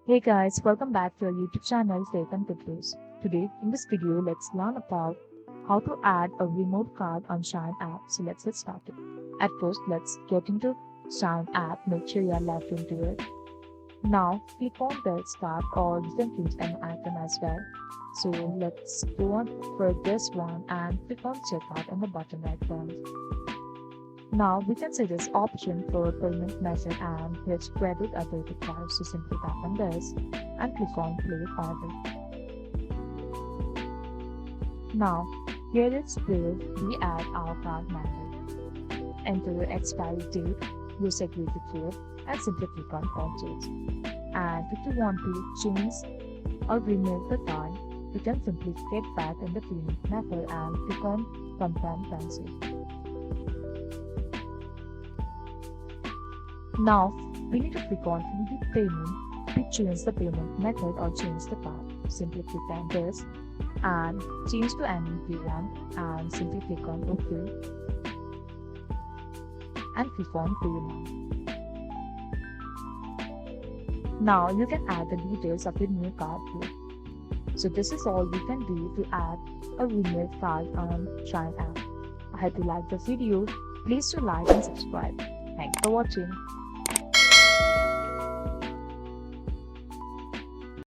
Hey guys, welcome back to our YouTube channel Safe and Videos. Today in this video, let's learn about how to add a remote card on Shein app. So let's get started. At first, let's get into Shein app. Make sure you are logged into it. Now click on the start, or you can choose an icon as well. So let's go on for this one and click on checkout on the bottom right corner. Now we can see this option for payment method and here's credit or debit card. So simply tap on this and click on place order. Now here is where we add our card number. Enter the expiry date, your security code, and simply click on purchase. And if you want to change or remove the card, you can simply get back in the payment method and click on confirm cancel. Now, we need to click on immediate payment to change the payment method or change the card. Simply click on this and change to any you want and simply click on OK and click on Pay Now. Now you can add the details of your new card here. So this is all you can do to add a remade card on Shein app. I hope you liked the video. Please do like and subscribe. Thanks for watching.